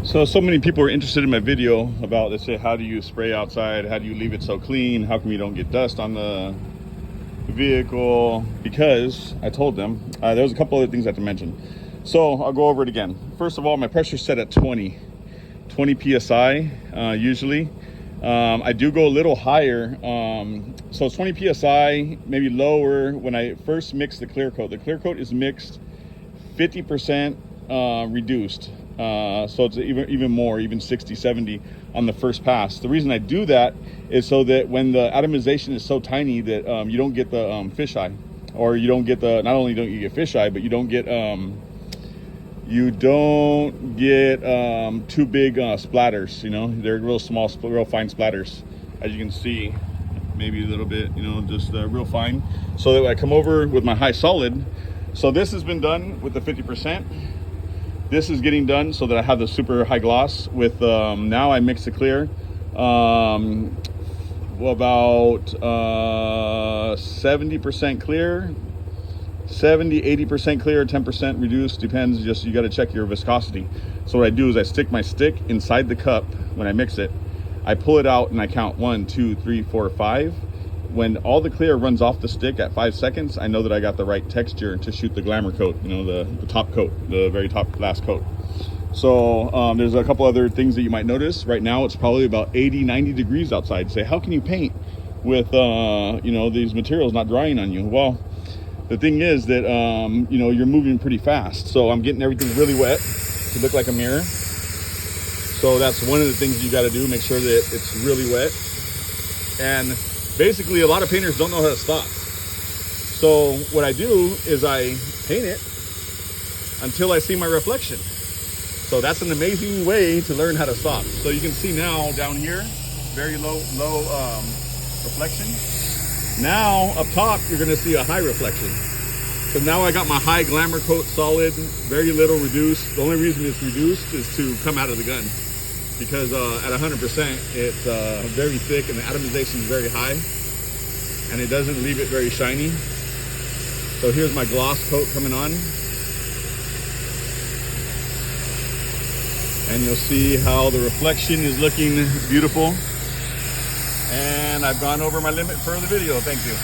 So many people are interested in my video about, they say, how do you spray outside? How do you leave it so clean? How come you don't get dust on the vehicle? Because I told them, there was a couple other things I have to mention. So I'll go over it again. First of all, my pressure's set at 20 PSI usually. I do go a little higher. So it's 20 PSI, maybe lower when I first mix the clear coat. The clear coat is mixed 50% reduced. So it's even more, even 60, 70 on the first pass. The reason I do that is so that when the atomization is so tiny that you don't get the fisheye, or you don't get the, not only don't you get fisheye, but you don't get too big splatters. You know, they're real small, real fine splatters, as you can see, maybe a little bit, you know, just real fine. So that I come over with my high solid. So this has been done with the 50%. This is getting done so that I have the super high gloss with, now I mix the clear, about 70% clear, 70, 80% clear, 10% reduced, depends, just you got to check your viscosity. So what I do is I stick my stick inside the cup when I mix it. I pull it out and I count 1, 2, 3, 4, 5. When all the clear runs off the stick at 5 seconds, I know that I got the right texture to shoot the glamour coat, you know, the top coat, the very top last coat. So there's a couple other things that you might notice. Right now it's probably about 80, 90 degrees outside. Say, how can you paint with, you know, these materials not drying on you? Well, the thing is that, you know, you're moving pretty fast. So I'm getting everything really wet to look like a mirror. So that's one of the things you got to do, make sure that it's really wet. And basically, a lot of painters don't know how to stop. So what I do is I paint it until I see my reflection. So that's an amazing way to learn how to stop. So you can see now down here, very low reflection. Now up top, you're gonna see a high reflection. So now I got my high glamour coat solid, very little reduced. The only reason it's reduced is to come out of the gun, because at 100% it's very thick and the atomization is very high, and it doesn't leave it very shiny. So here's my gloss coat coming on, and you'll see how the reflection is looking beautiful. And I've gone over my limit for the video. Thank you.